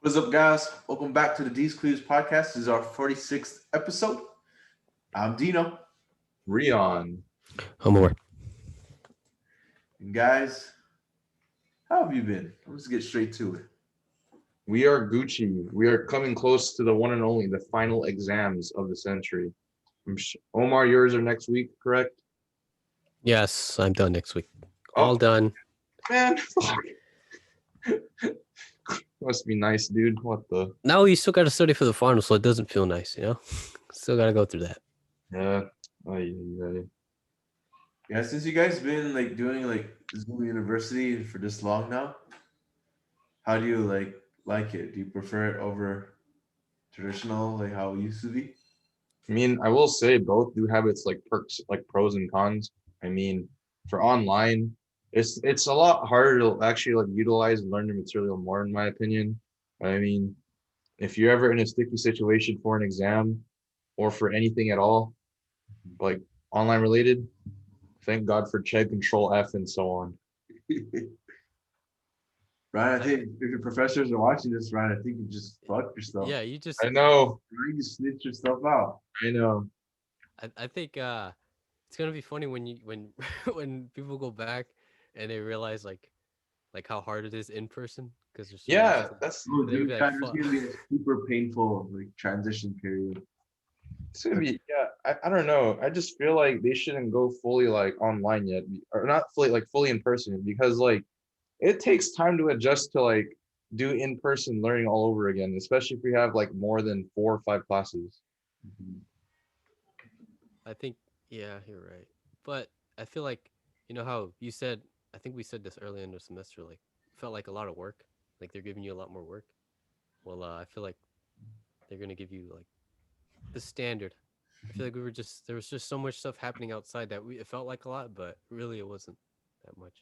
What's up, guys? Welcome back to the DeezQuibs podcast. This is our 46th episode. I'm Dino. Rion. More. And guys, how have you been? Let's get straight to it. We are Gucci. We are coming close to the one and only, the final exams of the century. Omar, yours are next week, correct? Yes, I'm done next week. All done. Man, fuck. Must be nice, dude. What the? Now you still got to study for the final, so it doesn't feel nice, you know? Still got to go through that. Yeah. Oh, yeah. Yeah, since you guys been doing Zoom University for this long now, how do you like it? Do you prefer it over traditional, like how it used to be? I mean, I will say both do have its perks, pros and cons. I mean, for online, it's a lot harder to actually utilize and learn the material more, in my opinion. I mean, if you're ever in a sticky situation for an exam or for anything at all, like online related, thank God for Chegg, Control F, and so on. Ryan, I think if your professors are watching this, Ryan, I think you just fucked yourself. Yeah, you just. I know. You just snitch yourself out. I know. I think it's gonna be funny when when people go back and they realize like how hard it is in person because there's so Yeah, much to- that's Oh, they're dude, gonna be that's like, gonna be a super painful transition period. it's gonna be. Yeah, I don't know. I just feel like they shouldn't go fully online yet, or not fully in person, because it takes time to adjust to do in person learning all over again, especially if we have more than 4 or 5 classes. I think yeah, you're right. But I feel like you know how you said. I think we said this early in the semester. Like felt like a lot of work. Like they're giving you a lot more work. Well, I feel like they're gonna give you like the standard. I feel like there was just so much stuff happening outside that it felt like a lot, but really it wasn't that much.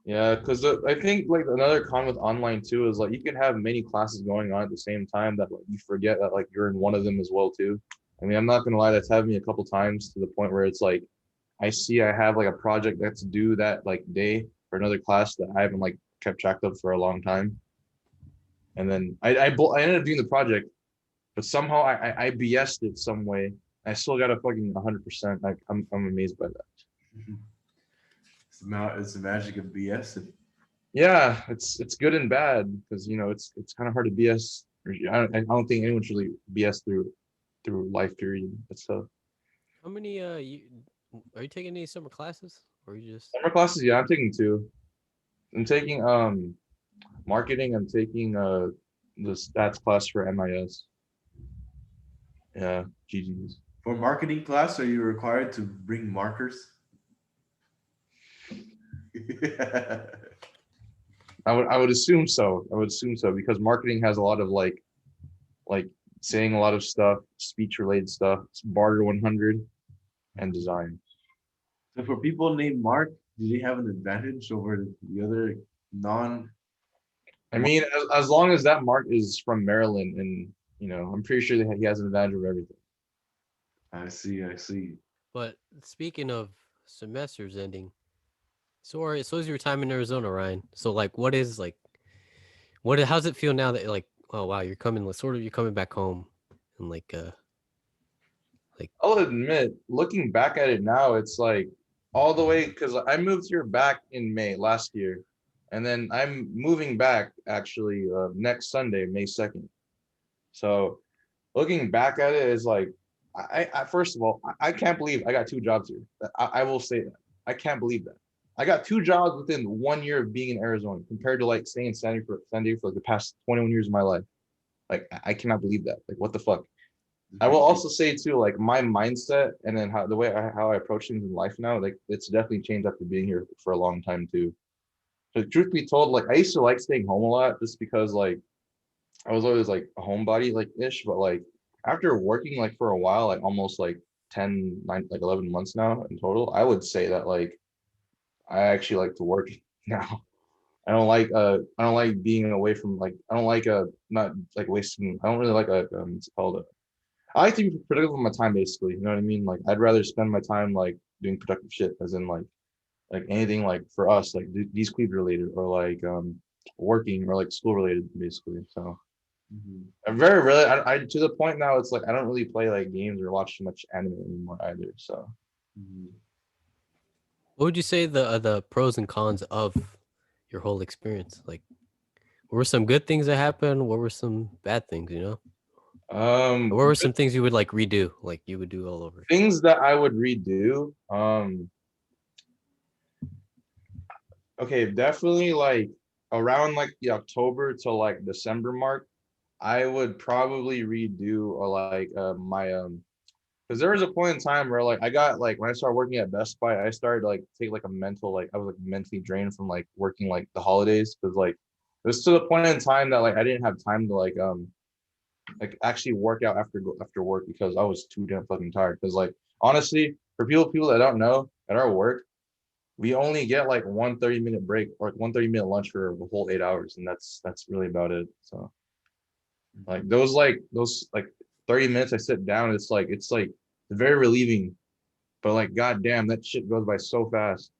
Yeah, because I think another con with online too is you can have many classes going on at the same time that you forget that you're in one of them as well too. I mean, I'm not gonna lie, that's happened me a couple times to the point where it's I see I have a project that's due that day for another class that I haven't kept track of for a long time, and then I ended up doing the project, but somehow I BS'd it some way. I still got a fucking 100%. I'm amazed by that. It's the magic of BS. Yeah, it's good and bad because it's kind of hard to BS. I don't think anyone should really BS through life period. It's How many are you taking any summer classes or you just summer classes. Yeah, I'm taking 2. I'm taking marketing. I'm taking the stats class for MIS. Yeah, GG's. For marketing class, are you required to bring markers? I would assume so. I would assume so because marketing has a lot of like saying a lot of stuff, speech related stuff. It's barter 100 and design. So for people named Mark, do they have an advantage over the other non? I mean, as long as that Mark is from Maryland, and I'm pretty sure that he has an advantage over everything. I see. But speaking of semesters ending, so is your time in Arizona, Ryan? So what is how's it feel now that oh wow, you're coming you're coming back home and I'll admit, looking back at it now, it's all the way because I moved here back in May last year, and then I'm moving back actually next Sunday, May 2nd. So looking back at it is I first of all, I can't believe I got 2 jobs here. I will say that. I can't believe that. I got 2 jobs within 1 year of being in Arizona compared to staying in San Diego for the past 21 years of my life. I cannot believe that. What the fuck? I will also say too, my mindset and then how I approach things in life now, it's definitely changed after being here for a long time too. So truth be told, I used to staying home a lot just because I was always a homebody ish, but after working for a while, almost 10, 9, 11 months now in total, I would say that I actually like to work now. I don't like being away from I don't like not wasting. I don't really like what's it called I like to be productive with my time, basically. You know what I mean? I'd rather spend my time doing productive shit, as in anything for us DeezQuibs related or working or like school related basically. So Mhm. I'm very really I to the point now it's like I don't really play like games or watch too much anime anymore either. So Mhm. What would you say the pros and cons of your whole experience? Like, what were some good things that happened? What were some bad things? You know, or what were some things you would like redo, like you would do all over? things that I would redo. Okay, definitely like around like the October to like December mark, I would probably redo or like my because there was a point in time where like I got like when I started working at Best Buy, I started like take like a mental like I was like mentally drained from like working like the holidays because like it was to the point in time that like I didn't have time to like actually work out after work because I was too damn fucking tired. Because like honestly, for people that don't know, at our work, we only get like 1 30-minute break or like 1 30-minute lunch for the whole 8 hours, and that's really about it. So like those like 30 minutes I sit down, it's like very relieving, but like goddamn, that shit goes by so fast.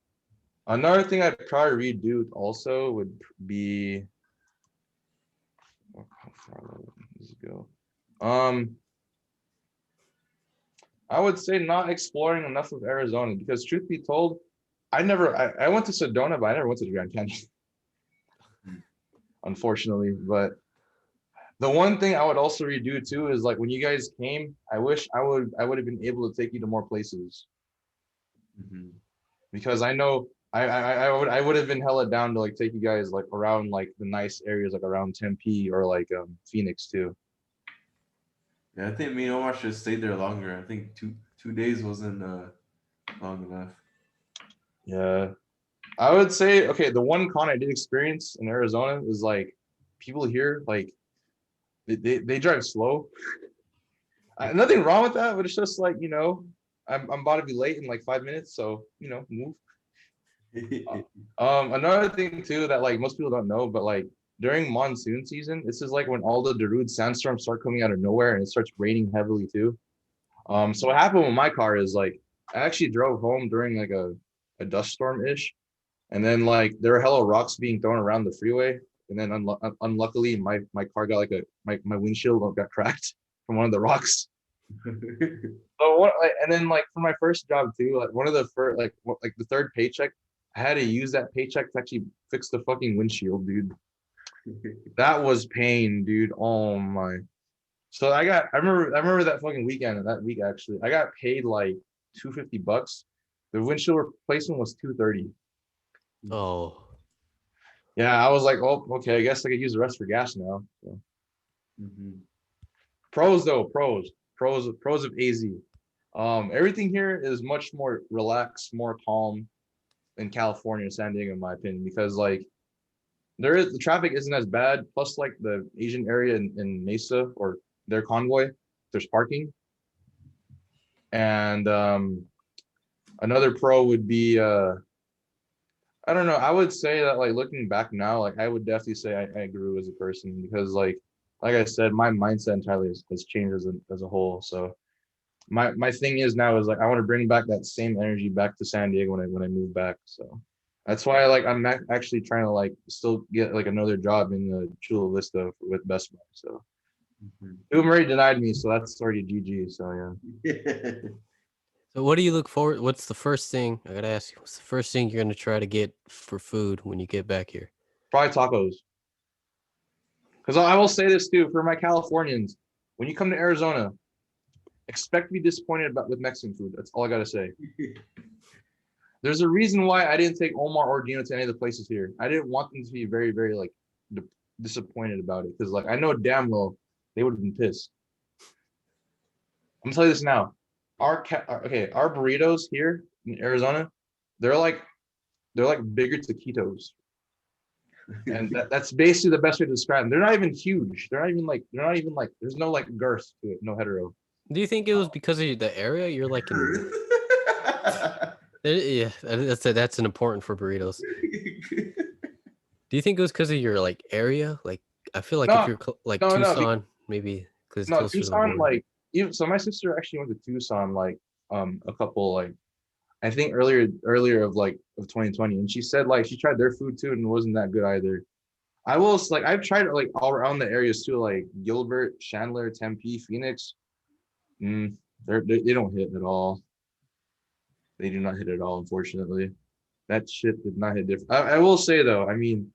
Another thing I'd probably redo also would be how far does it go? Um, I would say not exploring enough of Arizona because truth be told, I went to Sedona, but I never went to the Grand Canyon, unfortunately. But the one thing I would also redo too is like when you guys came, I wish I would have been able to take you to more places Mhm. because I know I would have been hella down to like take you guys like around like the nice areas like around Tempe or like Phoenix too. Yeah, I think me and Omar should have stayed there longer. I think two days wasn't long enough. Yeah. I would say okay, the one con I did experience in Arizona is like people here like they drive slow. Nothing wrong with that, but it's just like I'm about to be late in like 5 minutes, so move. Another thing too that like most people don't know, but like during monsoon season, this is like when all the Darude sandstorms start coming out of nowhere and it starts raining heavily too. So what happened with my car is like I actually drove home during like a dust storm ish, and then like there were hella rocks being thrown around the freeway, and then unluckily my car got like my windshield got cracked from one of the rocks. So what? Like, and then like for my first job too, like one of the first like the third paycheck, I had to use that paycheck to actually fix the fucking windshield, dude. That was pain, dude. Oh my. So I remember that fucking weekend that week actually. I got paid like $250. The windshield replacement was 230. Oh, Yeah, I was like, oh, okay, I guess I could use the rest for gas now. So. Mhm. Pros though, pros of AZ. Everything here is much more relaxed, more calm in California and San Diego, in my opinion, because like the traffic isn't as bad. Plus, like the Asian area in Mesa or their convoy, there's parking. And another pro would be I don't know. I would say that like looking back now, like I would definitely say I grew as a person because like I said, my mindset entirely has changed as a whole. So my thing is now is like I want to bring back that same energy back to San Diego when I move back. So that's why like I'm actually trying to like still get like another job in the Chula Vista with Best Buy. So Mhm. Uber already denied me, so that's already GG. So yeah, so what do you look forward? What's the first thing I gotta ask you? What's the first thing you're gonna try to get for food when you get back here? probably tacos. Because I will say this too for my Californians, when you come to Arizona, expect to be disappointed about with Mexican food. That's all I gotta say. There's a reason why I didn't take Omar or Dino to any of the places here. I didn't want them to be very, very like disappointed about it because like I know damn well they would have been pissed. I'm gonna tell you this now. Our burritos here in Arizona, they're like they're like bigger taquitos, and that's basically the best way to describe them. They're not even huge. They're not even like there's no like girth to it, no hetero. Do you think it was because of the area? You're like in. Yeah, that's an important for burritos. Do you think it was because of your like area? Like, I feel like if No, you're like no, no, Tucson, maybe because it's no. closer to the Tucson, border. like even so, my sister actually went to Tucson like a couple like I think earlier of 2020, and she said like she tried their food too and it wasn't that good either. I will like I've tried it like all around the areas too, like Gilbert, Chandler, Tempe, Phoenix. They don't hit at all. They do not hit at all, unfortunately. That shit did not hit different. I will say though, I mean,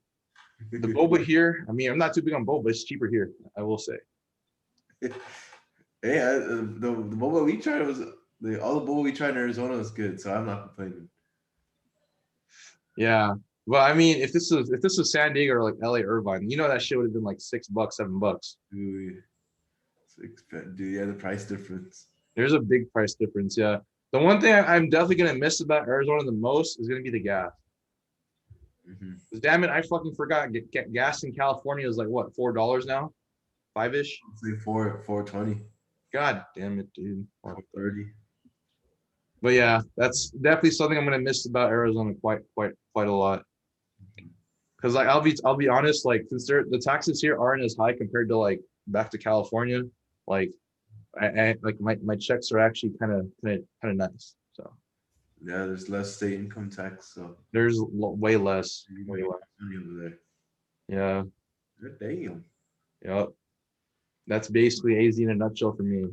the boba here. I mean, I'm not too big on boba. It's cheaper here. I will say. Hey, the boba we tried was all the boba we tried in Arizona was good, so I'm not complaining. Yeah. Well, I mean, if this was San Diego or like LA Irvine, that shit would have been like $6, $7. Dude, dude, yeah, the price difference. There's a big price difference. Yeah. The one thing I'm definitely gonna miss about Arizona the most is gonna be the gas. Mm-hmm. Damn it, I fucking forgot. Gas in California is like what, $4 now, 5-ish. It's like 420, God damn it, dude. 430. But yeah, that's definitely something I'm gonna miss about Arizona quite a lot. Because like I'll be honest, like since the taxes here aren't as high compared to like back to California, like I like my checks are actually kind of nice. So Yeah, there's less state income tax, so there's way less. way less money over there. Yeah. Damn. Yep. That's basically AZ in a nutshell for me.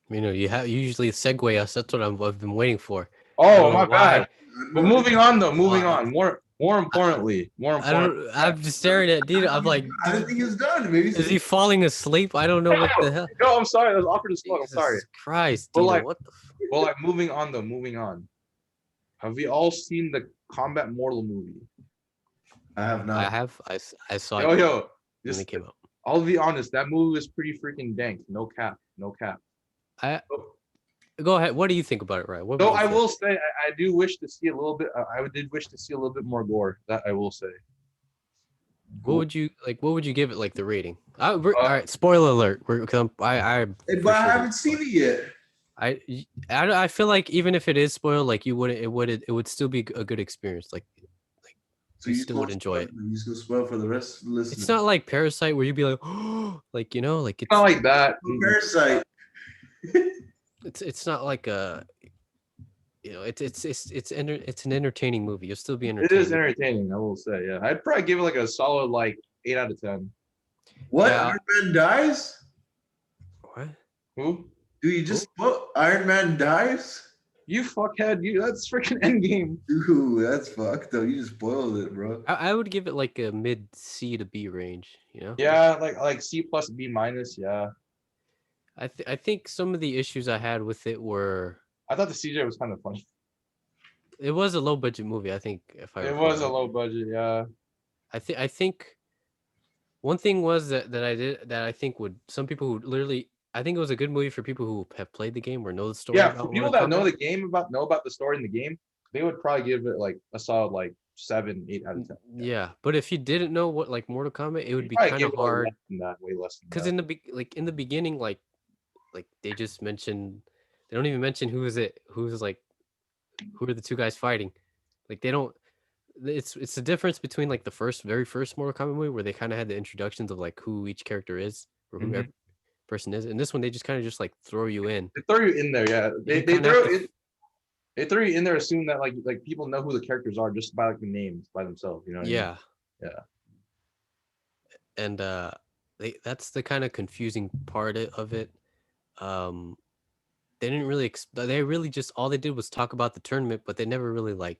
You usually segue us. That's what I've been waiting for. Oh, my bad. But moving on though, moving on. More importantly. I'm just staring at Dino. I'm like, I didn't think he was done. Maybe is he falling asleep? I don't know what the hell. No, I'm sorry. That was awkward as fuck. I'm sorry. Jesus Christ, But Dino, like, what the well, like moving on though, moving on. Have we all seen the Combat Mortal movie? I have not. I saw Yo, it when when it came out. I'll be honest, that movie was pretty freaking dank. No cap. Go ahead. What do you think about it, Ryan? Though I will say, I do wish to see a little bit. I did wish to see a little bit more gore. That I will say. What would you give it like the rating? All right, spoiler alert. But I haven't seen it yet. I feel like even if it is spoiled, like it would still be a good experience. Like So you still would enjoy it. You just go spoil for the rest of the listeners. It's not like Parasite where you'd be like, oh, like like it's not like that. Parasite. It's not like it's an entertaining movie. You'll still be entertained. It is entertaining, I will say. Yeah, I'd probably give it like a solid like 8 out of 10. What? Yeah. Iron Man dies? What? Who? Do you just what? Iron Man dies? You fuckhead! That's freaking Endgame. Dude, that's fucked though. You just spoiled it, bro. I would give it like a mid C to B range. Yeah, like C plus B minus. Yeah. I think some of the issues I had with it were. I thought the CJ was kind of funny. It was a low budget movie. I think it was a low budget. Yeah. I think one thing was that I think would some people who literally. I think it was a good movie for people who have played the game or know the story. Yeah, for people that know the game know about the story in the game, they would probably give it like a solid like 7, 8 out of 10. Yeah, but if you didn't know what like Mortal Kombat, it would be kind of hard. Way less than that. Because in the beginning, like they just mentioned, they don't even mention who are the two guys fighting. Like they don't. It's the difference between like the very first Mortal Kombat movie where they kind of had the introductions of like who each character is or who every person is, and this one they just kind of just like throw you in. They throw you in there, yeah. They throw you in there, assuming that like people know who the characters are just by like the names by themselves. You know? What I mean? Yeah. And that's the kind of confusing part of it. They didn't really. They really just all they did was talk about the tournament, but they never really like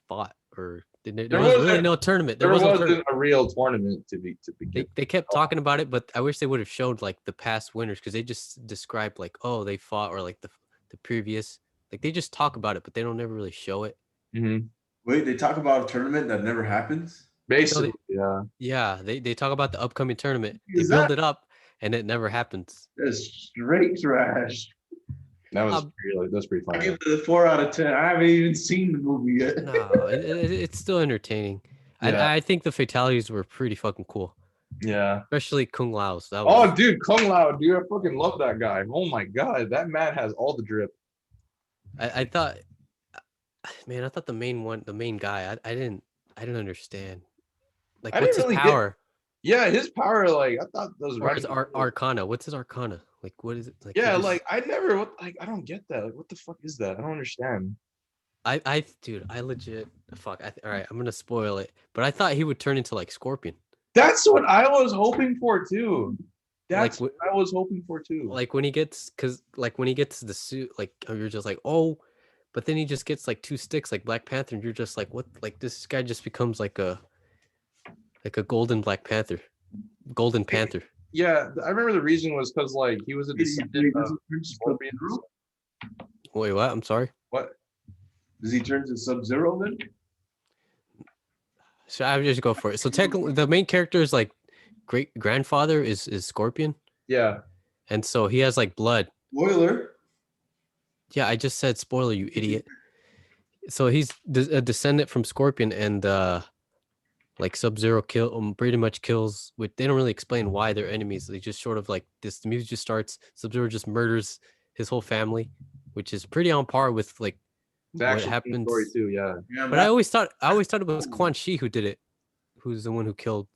fought or. There was really no tournament. There wasn't a real tournament to begin. They kept talking about it, but I wish they would have showed like the past winners because they just described like, oh, they fought or like the previous. Like they just talk about it, but they don't ever really show it. Mm-hmm. Wait, they talk about a tournament that never happens? Basically, yeah. Yeah, they talk about the upcoming tournament. They build it up, and it never happens. That's straight trash. That was pretty funny. I give it a 4 out of 10. I haven't even seen the movie yet. No, it's still entertaining. Yeah. I think the fatalities were pretty fucking cool. Yeah. Especially Kung Lao's. Dude, Kung Lao, dude, I fucking love that guy. Oh my god, that man has all the drip. I thought the main guy, I didn't understand. Like, what's his power? Yeah, his power, like I thought those his arcana. What's his arcana? Like, what is it? Like, yeah, like I don't get that. Like, what the fuck is that? I don't understand. Dude, I legit fuck. All right, I'm gonna spoil it, but I thought he would turn into like Scorpion. That's what I was hoping for too. Like That's what I was hoping for too. like when he gets, cause like when he gets the suit, like you're just like, oh, but then he just gets like two sticks like Black Panther, and you're just like, what? Like this guy just becomes like a golden Black Panther, Golden Panther. Yeah, I remember the reason was because like he was a descendant of Scorpion. Wait, what? I'm sorry. What? Does he turn to Sub-Zero then? So I would just go for it. So technically, the main character is like great grandfather is Scorpion, Yeah. and so he has like blood. Spoiler. Yeah, I just said spoiler, you idiot. So he's a descendant from Scorpion, and like Sub-Zero pretty much kills. With they don't really explain why they're enemies. They just sort of like this. The music just starts. Sub-Zero just murders his whole family, which is pretty on par with like The what actual happens. story too. Yeah. Yeah, But I always thought it was Quan Chi who did it, who's the one who killed.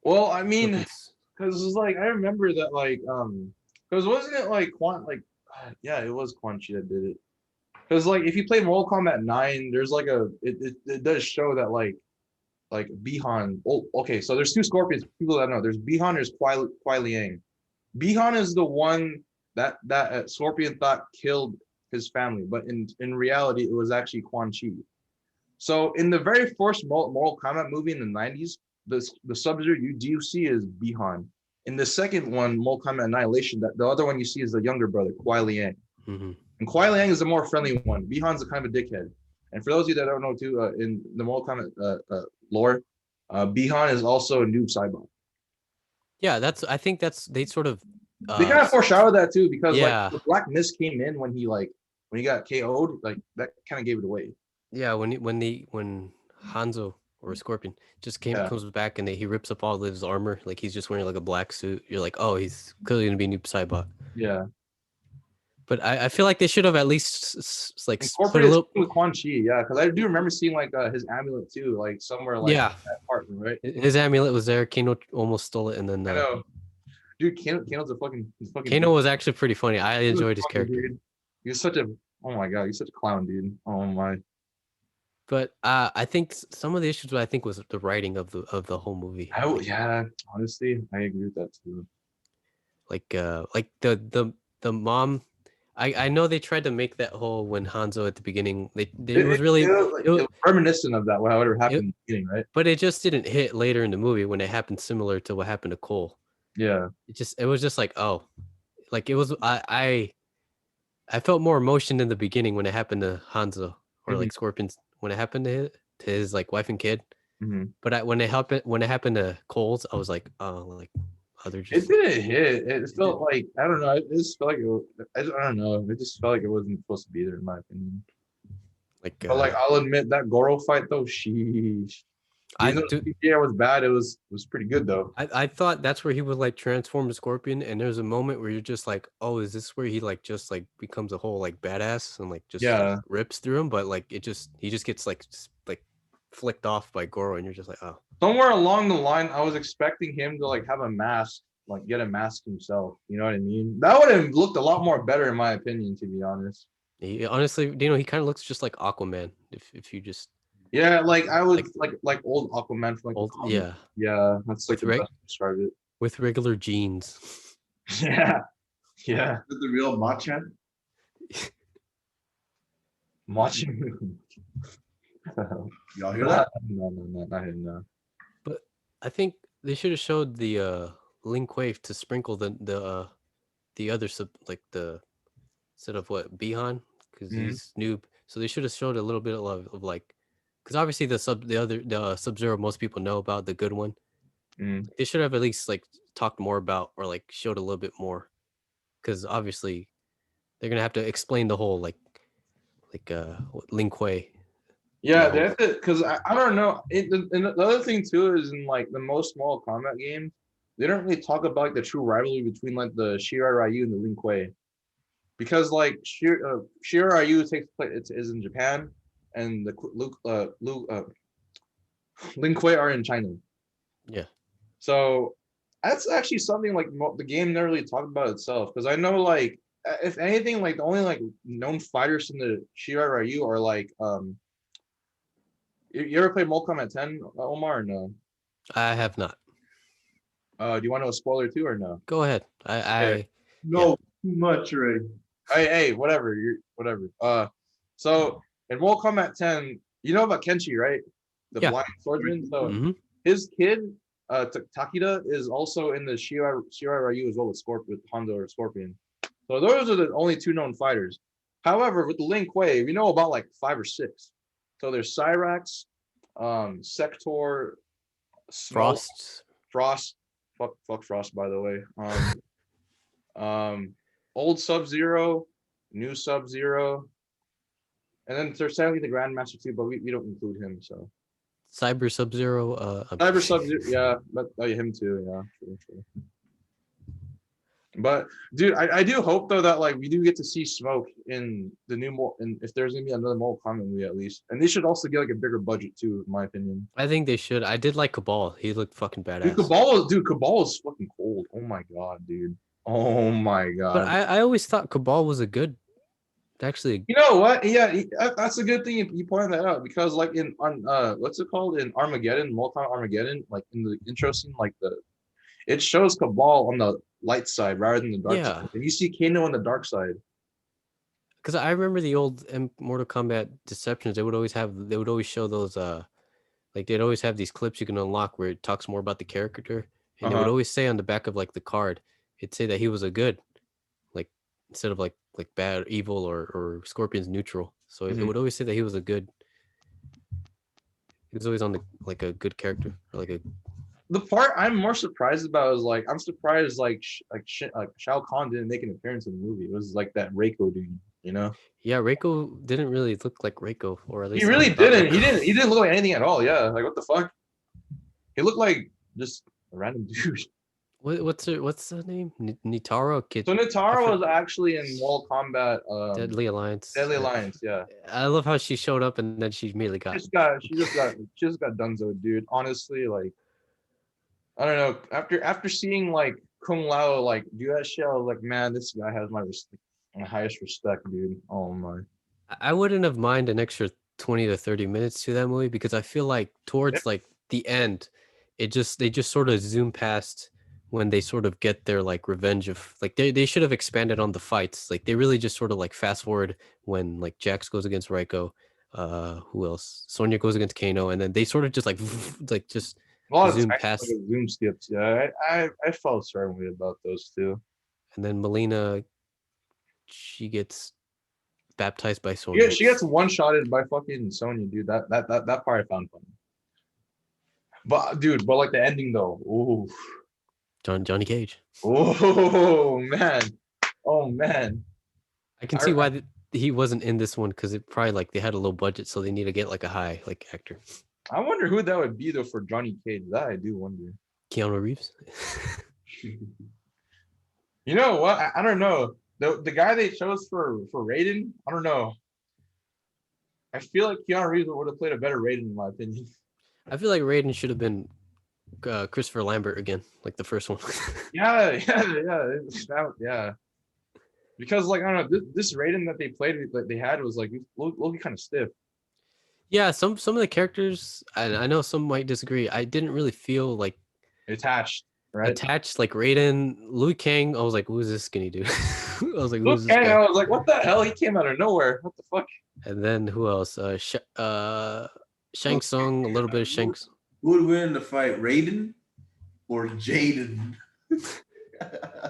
Well, I mean, Scorpion's- because it's like I remember that because wasn't it like yeah, it was Quan Chi that did it. Because like if you play Mortal Kombat 9, there's like it does show that like Bihan. Oh, okay, so there's two Scorpions. People that know, there's Bihan, there's Kuai Liang. Bihan is the one that Scorpion thought killed his family, but in reality, it was actually Quan Chi. So in the very first Mortal Kombat movie in the 90s, the Sub-Zero you see is Bihan. In the second one, Mortal Kombat Annihilation, that the other one you see is the younger brother, Kuai Liang. Mhm. And Kuai Liang is the more friendly one. Bihan's a kind of a dickhead. And for those of you that don't know too, in the Mortal Kombat lore, Bihan is also a noob Saibot. Yeah, I think they sort of. They kind of foreshadowed that too, because yeah. like the Black Mist came in when he got KO'd, like that kind of gave it away. Yeah, when Hanzo or Scorpion just comes back and he rips up all of his armor, like he's just wearing like a black suit. You're like, oh, he's clearly gonna be Noob Saibot. Yeah. But I feel like they should have at least like put a Incorporated little. with Quan Chi, yeah, because I do remember seeing like his amulet too, like somewhere like Yeah, that part, right? his amulet was there. Kano almost stole it, and then I know, dude. Kano's a fucking Kano was actually pretty funny. I enjoyed his character. Dude. He's such a oh my god, he's such a clown, dude. Oh my. But I think some of the issues I think was the writing of the whole movie. Yeah, honestly, I agree with that too. Like the mom. I know they tried to make that whole when Hanzo at the beginning. It was really it was reminiscent of that whatever happened in the beginning, right? But it just didn't hit later in the movie when it happened similar to what happened to Cole. Yeah. It was just like, oh, like it was I felt more emotion in the beginning when it happened to Hanzo or like Scorpions when it happened to his like wife and kid. But when it happened to Cole's, I was like, oh, like other just. It didn't hit. It felt like I don't know. It just felt like I don't know. It just felt like it wasn't supposed to be there in my opinion. Like, but like I'll admit that Goro fight though, sheesh. Yeah, it was bad. It was pretty good though. I thought that's where he would like transform to Scorpion, and there's a moment where you're just like, oh, is this where he like just like becomes a whole like badass and like just like, rips through him? But like he just gets like flicked off by Goro, and you're just like, oh. Somewhere along the line, I was expecting him to like have a mask, like get a mask himself. You know what I mean? That would have looked a lot more better in my opinion, to be honest. Honestly, he kind of looks just like Aquaman if you just. Yeah, like I would like old Aquaman from like old, yeah, that's like the best to describe it. With regular jeans. Yeah. With the real Machan? Machan. Y'all hear that? No, not him, no. But I think they should have showed the Lin Kuei to sprinkle the other like the instead of what Bihan because he's noob. So they should have showed a little bit of like. Because obviously the Sub-Zero most people know about, the good one. They should have at least like talked more about or like showed a little bit more. Because obviously they're gonna have to explain the whole like Lin Kuei. Yeah, they have to because I don't know. And the other thing too is in like the most Mortal Kombat games, they don't really talk about like the true rivalry between like the Shirai Ryu and the Lin Kuei. Because like Shirai Ryu takes place is in Japan. And the Lin Kuei are in China. Yeah. So that's actually something like the game never really talked about itself. Because I know like if anything, like the only like known fighters in the Shirai Ryu are like you ever played Mortal Kombat 10, Omar, or no? I have not. Do you want to know a spoiler too or no? Go ahead. Okay. No, too much already. Hey, whatever. You're whatever. So in Mortal Kombat 10, you know about Kenshi, right? The Yeah. blind swordsman. So Hmm. his kid, Takeda, is also in the Shirai Ryu as well with Hondo or Scorpion. So those are the only two known fighters. However, with the Lin Kuei, we know about like 5 or 6. So there's Cyrax, Sector, Frost. Frost. Fuck Frost, by the way. Old SubZero, new SubZero, and then there's sadly the Grandmaster too, but we don't include him. So Cyber SubZero. Cyber SubZero, yeah, but him too, yeah, true. But dude, I do hope though that like we do get to see Smoke in the new and if there's gonna be another Mortal Kombat movie at least, and they should also get like a bigger budget too, in my opinion. I think they should. I did like Cabal. He looked fucking badass. Cabal is fucking cold. Oh my god, dude. Oh my god. But I always thought Cabal was a good. Actually, you know what? Yeah, that's a good thing you pointed that out because like on what's it called in Armageddon, Mortal Kombat Armageddon, like in the intro scene, like it shows Cabal on the light side rather than the dark side, and you see Kano on the dark side. Because I remember the old Mortal Kombat Deceptions. They would always show those like they'd always have these clips you can unlock where it talks more about the character, and it would always say on the back of like the card, it'd say that he was a good, like instead of like bad, evil, or Scorpion's neutral. So it would always say that he was a good. He was always on the like a good character or like a. The part I'm more surprised about is like I'm surprised like Shao Kahn didn't make an appearance in the movie. It was like that Reiko dude, you know? Yeah, Reiko didn't really look like Reiko, or at least he really didn't. He didn't look like anything at all. Yeah, like what the fuck? He looked like just a random dude. What's the name? Nitaro Kid. So Nitaro was actually in Mortal Kombat Deadly Alliance. Deadly Alliance, yeah. I love how she showed up and then she immediately got. She just got dunzo, dude. Honestly, like I don't know. After seeing like Kung Lao like do that shit, I was like, man, this guy has my highest respect, dude. Oh my. I wouldn't have mind an extra 20 to 30 minutes to that movie because I feel like towards like the end, they just sort of zoom past when they sort of get their like revenge of like they should have expanded on the fights. Like they really just sort of like fast forward when like Jax goes against Raiko, who else? Sonya goes against Kano, and then they sort of just like just a lot zoom of past zoom skips. Yeah, I felt strongly about those two. And then Melina, she gets baptized by Sonya. Yeah, she gets one-shotted by fucking Sonya, dude. That part I found funny. But dude, like the ending though. Ooh. Johnny Cage. Oh man. I can see why he wasn't in this one because it probably like they had a low budget, so they need to get like a high like actor. I wonder who that would be though for Johnny Cage. That I do wonder. Keanu Reeves. You know what? I don't know. The guy they chose for Raiden, I don't know. I feel like Keanu Reeves would have played a better Raiden in my opinion. I feel like Raiden should have been Christopher Lambert again, like the first one. yeah. Because like I don't know, this Raiden that they played that they had was like look kind of stiff. Yeah, some of the characters, I know some might disagree. I didn't really feel like attached. Right? Attached like Raiden, Liu Kang. I was like, who's this skinny dude? I was like, who's this guy? I was like, what the hell? He came out of nowhere. What the fuck? And then who else? Shang Tsung, a little bit of Shang Tsung. Who would win the fight, Raiden or Jaden?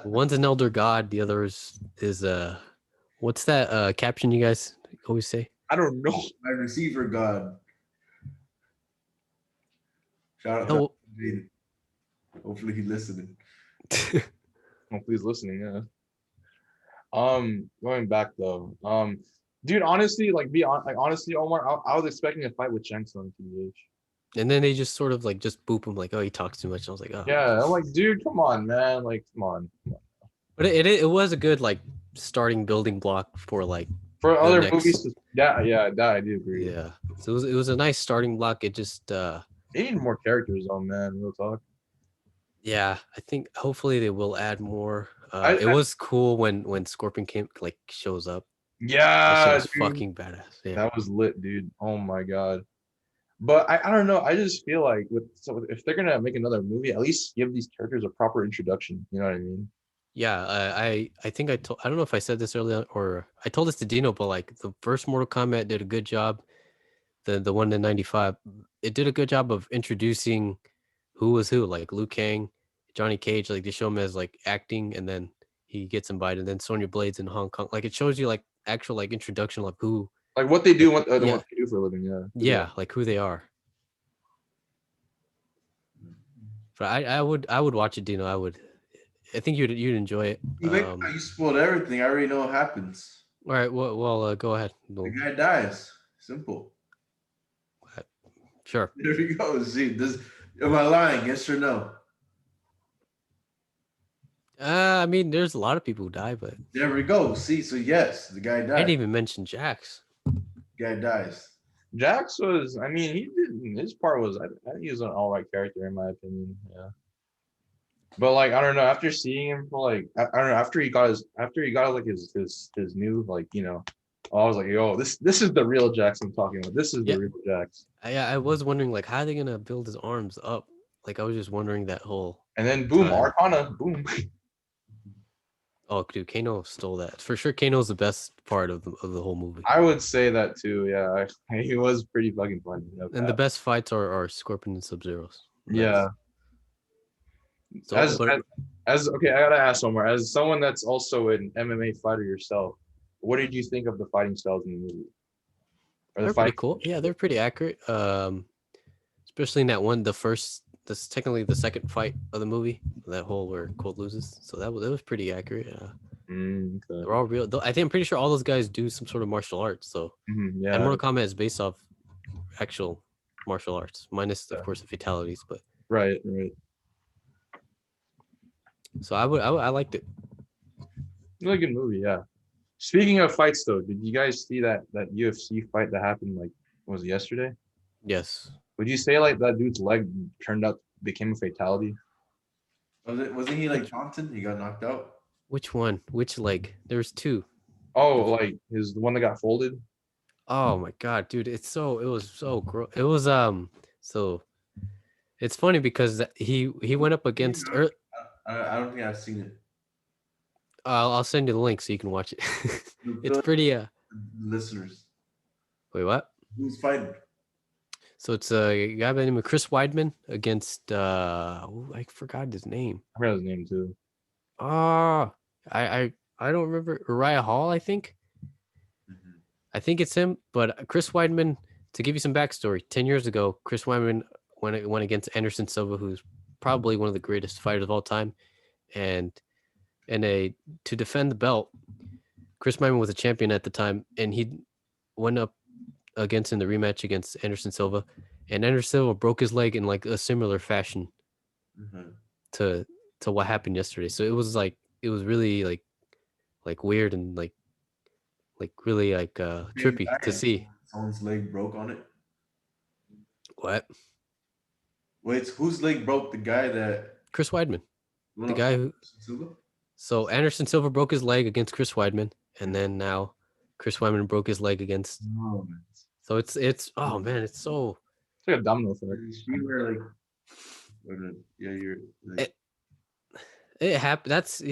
One's an elder god, the other is what's that caption you guys always say? I don't know. My receiver god. Shout out to Jaden. Hopefully he's listening. Hopefully he's listening, yeah. Going back though. Dude, honestly, honestly, Omar, I was expecting a fight with Shang Tsung, TBH. And then they just sort of like just boop him like, oh, he talks too much. I was like, oh. Yeah, I'm like, dude, come on, man. Like, come on. But it was a good like starting building block for like for other movies. Yeah, that I do agree. Yeah. So it was a nice starting block. It just they need more characters on, man. Real talk. Yeah, I think hopefully they will add more. It was cool when Scorpion came like shows up. That shit Yeah, was dude, fucking badass. Yeah. that was lit, dude. Oh my god. But I don't know. I just feel like if they're gonna make another movie, at least give these characters a proper introduction. You know what I mean? Yeah, I think I don't know if I said this earlier or I told this to Dino, but like the first Mortal Kombat did a good job. The one in '95, it did a good job of introducing who was who, like Liu Kang, Johnny Cage. Like they show him as like acting, and then he gets invited. And then Sonya Blade's in Hong Kong. Like it shows you like actual like introduction of who, Like what they like do, what yeah, they do for a living. Yeah, who they are. yeah, like who they are. But I would watch it, Dino. I would. I think you'd enjoy it. You spoiled everything. I already know what happens. All right. Well, go ahead. The guy dies. Simple. Sure. There we go. See, am I lying? Yes or no? I mean, there's a lot of people who die, but There we go. See, so yes, the guy I didn't dies. even mention Jax. Guy dies. Jax was. I mean, he did his part was. I think he was an all right character in my opinion. Yeah. But like I don't know. After seeing him for like I don't know. After he got like his new like I was like, yo, this is the real Jax I'm talking about. This is the Yeah. real Jax. I was wondering like how are they gonna build his arms up? Like I was just wondering that whole. And then boom, time. Arcana, boom. Oh, dude, Kano stole that for sure. Kano's the best part of the whole movie. I would say that too. Yeah, he was pretty fucking funny. And the best fights are Scorpion and SubZero's. Yeah. So, as okay, I gotta ask somewhere. As someone that's also an MMA fighter yourself, what did you think of the fighting styles in the movie? Or they're pretty cool. Yeah, they're pretty accurate. Especially in that one, that's technically the second fight of the movie. That whole where Colt loses. So that was pretty accurate. Okay. They're all real. I think I'm pretty sure all those guys do some sort of martial arts. So Yeah. and Mortal Kombat is based off actual martial arts, minus of course the fatalities. But right. So I liked it. Really good movie, yeah. Speaking of fights, though, did you guys see that UFC fight that happened like was it yesterday? Yes. Would you say like that dude's leg became a fatality? Wasn't he like taunted? He got knocked out. Which one? Which leg? There's two. Oh, like the one that got folded. Oh my god, dude! It was so gross. It was so. It's funny because he went up against. I don't think I've seen it. I'll send you the link so you can watch it. It's pretty. Listeners. Wait, what? Who's fighting? So it's a guy by the name of Chris Weidman against I forgot his name. I forgot his name too. I don't remember. Uriah Hall, I think. Mm-hmm. I think it's him. But Chris Weidman, to give you some backstory, 10 years ago, Chris Weidman went against Anderson Silva, who's probably one of the greatest fighters of all time, and to defend the belt, Chris Weidman was a champion at the time, and he went up against in the rematch against Anderson Silva, and Anderson Silva broke his leg in like a similar fashion to what happened yesterday. So it was really like weird and like really like trippy to see. Someone's leg broke on it. What? Wait, whose leg broke? The guy that Chris Weidman, the guy who. So Anderson Silva broke his leg against Chris Weidman, and then now Chris Weidman broke his leg against. Oh, so it's oh man, it's so. It's like a domino effect. You were like, yeah, you're. Like, it happened. That's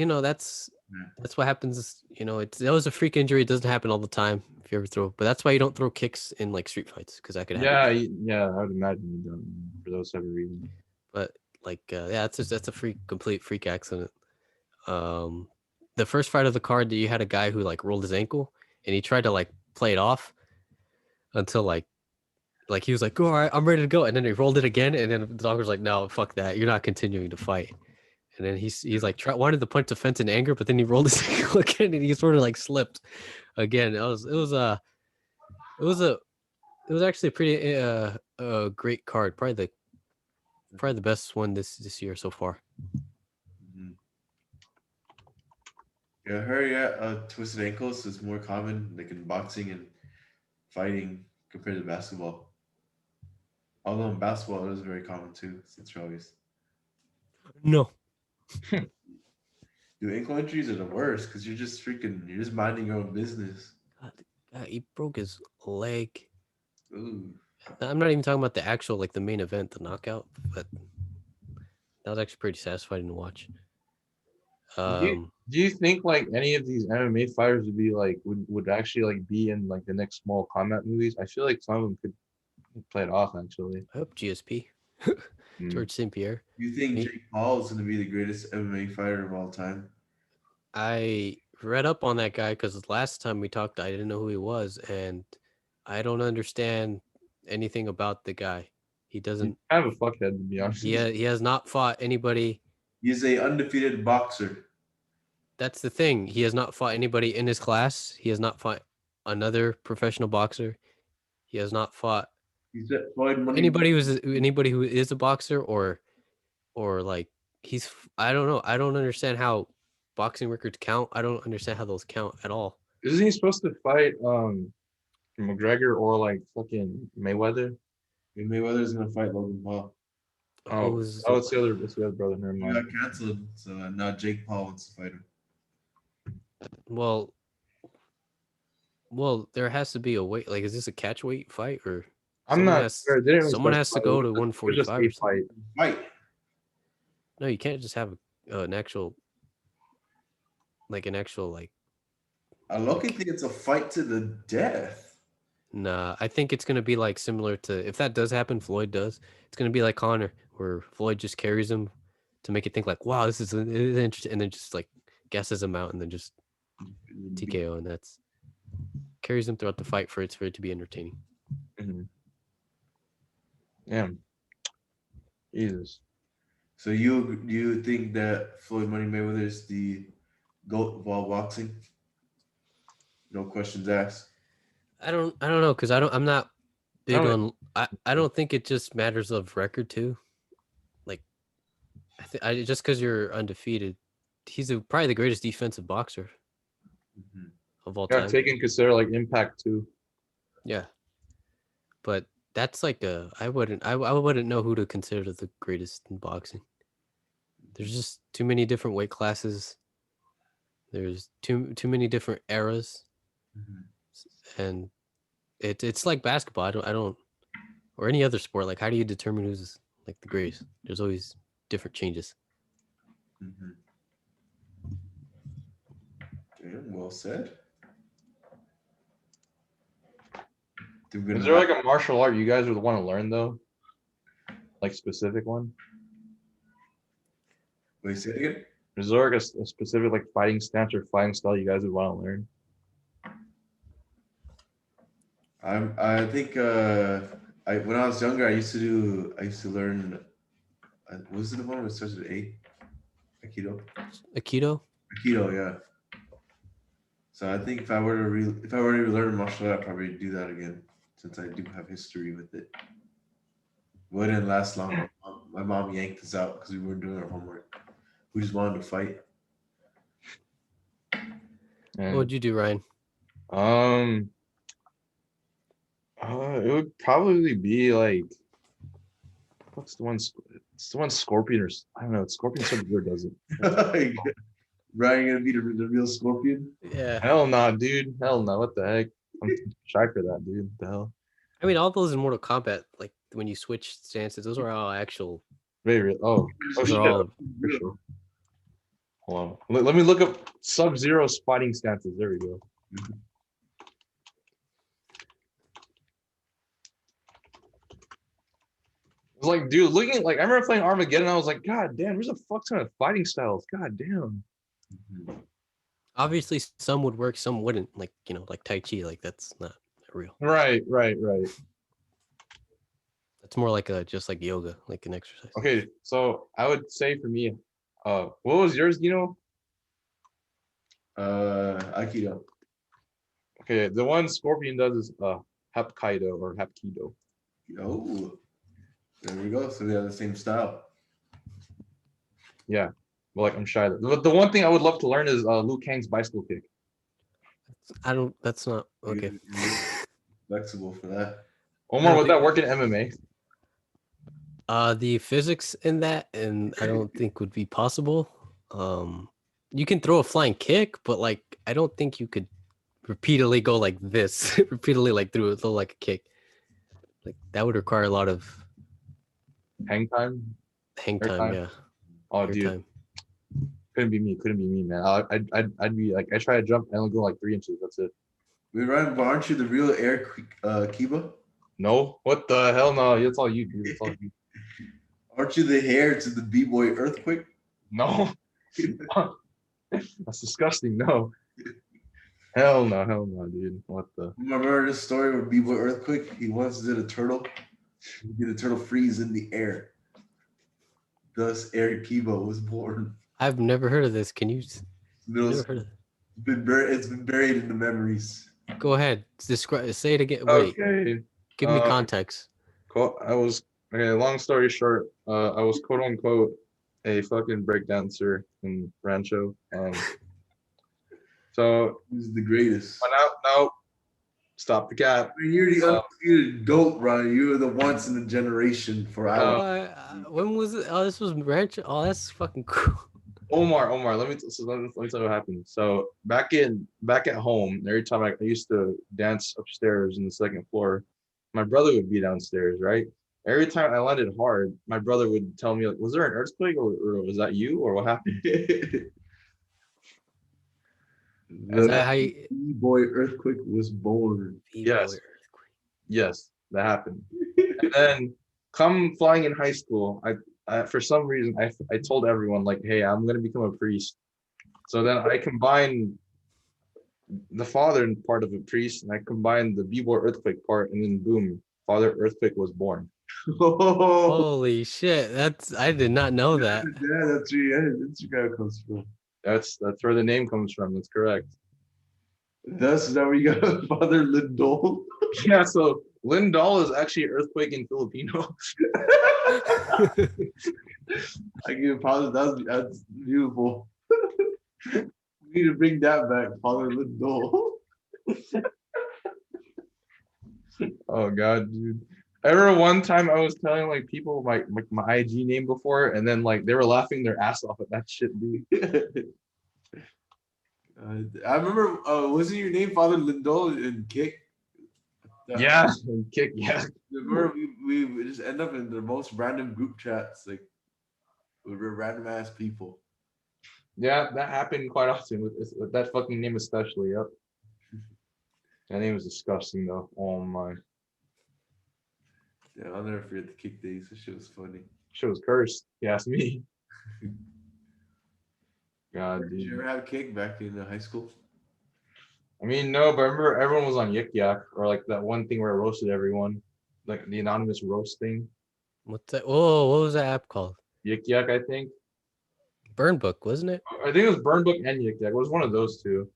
that's what happens. That was a freak injury. It doesn't happen all the time if you ever throw. But that's why you don't throw kicks in like street fights because that could happen. Yeah. I would imagine you don't for those type of reasons. But like, yeah, that's a complete freak accident. The first fight of the card that you had a guy who like rolled his ankle and he tried to like play it off until like he was like, all right, I'm ready to go, and then he rolled it again, and then the doctor's like, no, fuck that, you're not continuing to fight. And then he's like wanted to punch the fence in anger, but then he rolled his ankle again and he sort of like slipped again. It was actually a pretty great card, probably the best one this year so far. Yeah, I heard twisted ankles is more common like in boxing and fighting compared to basketball. Although in basketball it is very common too, since you're always. No. Dude, ankle injuries are the worst because you're just minding your own business. God, he broke his leg. Ooh. I'm not even talking about the actual, like the main event, the knockout, but that was actually pretty satisfying to watch. Do you, Um, do you think like any of these MMA fighters would be like would actually like be in like the next Mortal Kombat movies? I feel like some of them could play it off actually. I hope GSP, Mm. George St. Pierre. You think Me, Jake Paul is going to be the greatest MMA fighter of all time? I read up on that guy because last time we talked, I didn't know who he was, and I don't understand anything about the guy. He He's doesn't. kind of a fuckhead to be honest. He has not fought anybody. He's a undefeated boxer. That's the thing. He has not fought anybody in his class. He has not fought another professional boxer. He has not fought He's at Floyd Money. anybody who is a boxer or like he's. I don't know. I don't understand how boxing records count. I don't understand how those count at all. Isn't he supposed to fight McGregor or like fucking Mayweather? Mayweather's going to fight Logan Paul. Oh, Who's oh, it's the other brother. Never He mind. got canceled, so now Jake Paul wants to fight him. well, there has to be a weight. Like, is this a catch weight fight or I'm someone not has sure. They didn't really someone has to specify. go to It was just 145 a or something? fight. Fight. No, you can't just have an actual like. I look at think it's a fight to the death. Nah, I think it's gonna be like similar to if that does happen, Floyd does. It's gonna be like Connor, where Floyd just carries him to make it think like, wow, this is interesting, and then just like guesses him out, and then just TKO, and that's carries him throughout the fight for it to be entertaining. Mm-hmm. Yeah. Jesus. So you think that Floyd Money Mayweather is the GOAT of all boxing? No questions asked. I don't know because I'm not big Oh, on. I don't think it just matters of record too. Like I just because you're undefeated, he's probably the greatest defensive boxer Mhm. of all gotta time. take in consider like impact too. Yeah, but that's like I wouldn't know who to consider the greatest in boxing. There's just too many different weight classes. There's too many different eras, Mhm. and it's like basketball. I don't or any other sport. Like, how do you determine who's like the greatest? There's always different changes. Mhm. Damn, well said. Is there like a martial art you guys would want to learn though? Like specific one? Wait, say it again? Is there like a specific like fighting stance or fighting style you guys would want to learn? I think I when I was younger I used to learn what was it the one that starts with A? Aikido. Aikido. Aikido, yeah. So I think if I were to learn martial art, I'd probably do that again since I do have history with it. Wouldn't last long. My mom yanked us out because we weren't doing our homework. We just wanted to fight. What would you do, Ryan? Um, it would probably be like, what's the one? It's the one Scorpion or I don't know. Scorpion SubZero does it. Brian gonna be the real Scorpion? Yeah. Hell no, dude. Hell no. What the heck? I'm too shy for that, dude. What the hell? I mean, all those in Mortal Kombat, like when you switch stances, those are all actual. Very real. Oh, Those shit. are all. For sure. Hold on. Let me look up SubZero's fighting stances. There we go. It's like, dude, looking at like I remember playing Armageddon. I was like, God damn, there's a fuck ton of fighting styles. God damn. Obviously, some would work, some wouldn't. Like like Tai Chi. Like that's not real. Right. That's more like just like yoga, like an exercise. Okay, so I would say for me, what was yours? Aikido. Okay, the one Scorpion does is Hapkido or Hapkido. Oh, there we go. So we have the same style. Yeah, well, like I'm shy. The one thing I would love to learn is Liu Kang's bicycle kick. I don't. That's not okay. You're flexible for that. Omar, would that work in MMA? The physics in that, and I don't think would be possible. you can throw a flying kick, but like I don't think you could repeatedly go like this, repeatedly like throw like a kick. Like that would require a lot of Hang time, hang air time. time. Yeah, Oh, air dude, time. couldn't be me. Couldn't be me, man. I'd be like, I try to jump, I only go like 3 inches. That's it. Wait, Ryan, but aren't you the real Air Kiba? No, what the hell? No, it's all you, dude. It's all you. Aren't you the heir to the B-boy earthquake? No, that's disgusting. No, hell no, dude. What the? Remember this story where B-boy earthquake? He once did a turtle. He did a turtle freeze in the air. Thus, Air Kiba was born. I've never heard of this. Can you? Middle Never school. heard of It's been buried in the memories. it. Go ahead. Describe. Say it again. Wait. Okay. Give me context. I was okay. Long story short, I was quote unquote a fucking breakdancer in Rancho. So He's the greatest. no, stop the cap. I mean, you're the undisputed GOAT, Ryan. You were the once in a generation for our. When was it? Oh, this was Ranch. Oh, that's fucking cool. Omar, let me tell you what happened. So back at home, every time I used to dance upstairs in the second floor, my brother would be downstairs, right? Every time I landed hard, my brother would tell me like, "Was there an earthquake, or was that you, or what happened?" Is that how you? B-boy earthquake was born. Yes. Yes, that happened. And then come flying in high school, I for some reason I told everyone like, hey, I'm gonna become a priest. So then I combined the father part of a priest, and I combined the B-boy earthquake part, and then boom, Father Earthquake was born. Holy shit! I did not know that. Yeah, that's where it comes from. That's where the name comes from. That's correct. Thus, now we got Father Lindol. Yeah, so Lindol is actually earthquake in Filipino. I give you pause. That's beautiful. We need to bring that back, Father Lindol. Oh god, dude. I remember one time I was telling like people my IG name before, and then like they were laughing their ass off at that shit, dude. I remember, wasn't your name Father Lindol in Kick? Yeah, and kick, yeah. Remember, we just end up in the most random group chats, like with random ass people. Yeah, that happened quite often with that fucking name especially. Yep. That name was disgusting though. Oh my. Yeah, I'll never forget the Kick days. That shit was funny. Shit was cursed. You ask me. God, Did you dude. ever have Kick back in high school? I mean, no, but I remember everyone was on Yik Yak, or like that one thing where I roasted everyone, like the anonymous roast thing. What's that? Oh, what was that app called? Yik Yak, I think. Burn Book, wasn't it? I think it was Burn Book and Yik Yak. It was one of those two.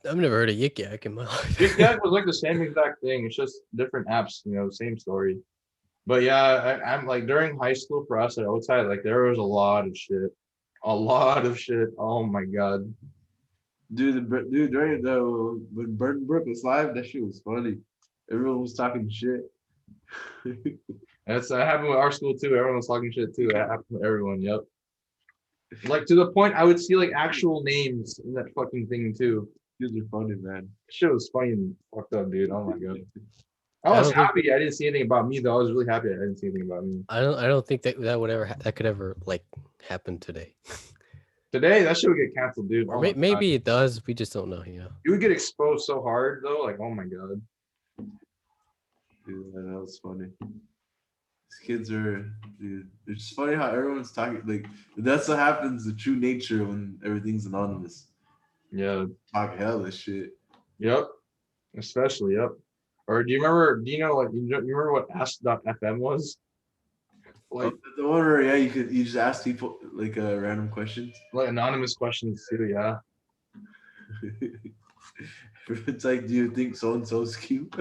I've never heard of Yik Yak in my life. Yik Yak was like the same exact thing. It's just different apps, same story. But yeah, I'm like during high school for us at outside, like there was a lot of shit. A lot of shit. Oh my god. Dude, during when Burton Brook was live, that shit was funny. Everyone was talking shit. That happened with our school too. Everyone was talking shit too. That happened with everyone. Yep. Like to the point I would see like actual names in that fucking thing too. Kids are funny, man. Shit was funny and fucked up, dude. Oh my god. I was happy I didn't see anything about me though. I was really happy I didn't see anything about me. I don't think that would ever that could ever like happen today. Today that shit would get canceled, dude. Or maybe it does. We just don't know. Yeah. You would get exposed so hard though. Like, oh my god. Dude, that was funny. These kids are, dude. It's just funny how everyone's talking. Like that's what happens. The true nature when everything's anonymous. Yeah. Talk hella shit. Yep. Especially, yep. Or do you remember what Ask.fm was? Like the one where you just ask people like random questions. Like anonymous questions too, yeah. It's like, do you think so and so's cute?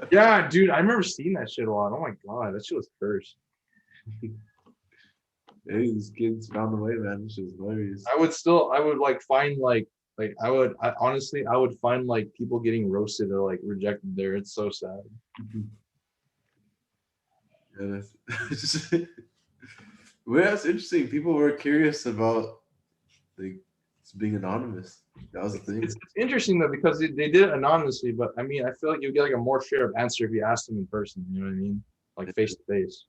Yeah, dude, I remember seeing that shit a lot. Oh my god, that shit was cursed. Hey, these kids found a way, man. This shit was hilarious. I would like find I would find like people getting roasted or like rejected there. It's so sad. Yeah, well, that's interesting. People were curious about like It's being anonymous. That was the thing. It's interesting though because they did it anonymously, but I mean, I feel like you get like a more straight up answer if you ask them in person. You know what I mean? Like face to face.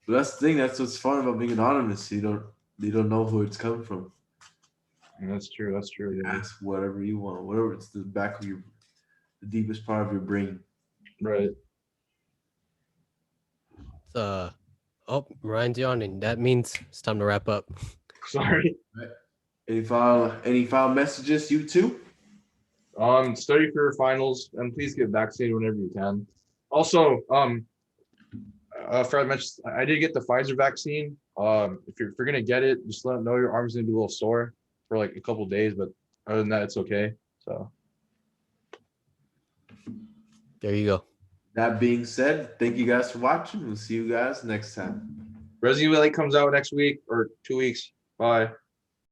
But that's the thing. That's what's fun about being anonymous. You don't know who it's coming from. That's true. That's true. Yeah. Ask whatever you want, whatever it's the back of the deepest part of your brain. Right. Oh, Ryan's yawning. That means it's time to wrap up. Sorry. Any final messages? You too. Study for your finals and please get vaccinated whenever you can. Also, Fred mentioned I did get the Pfizer vaccine. If you're gonna get it, just let them know your arm's gonna be a little sore for like a couple of days, but other than that, it's okay. So There you go. That being said, thank you guys for watching. We'll see you guys next time. Resident Evil 8 comes out next week or 2 weeks. Bye.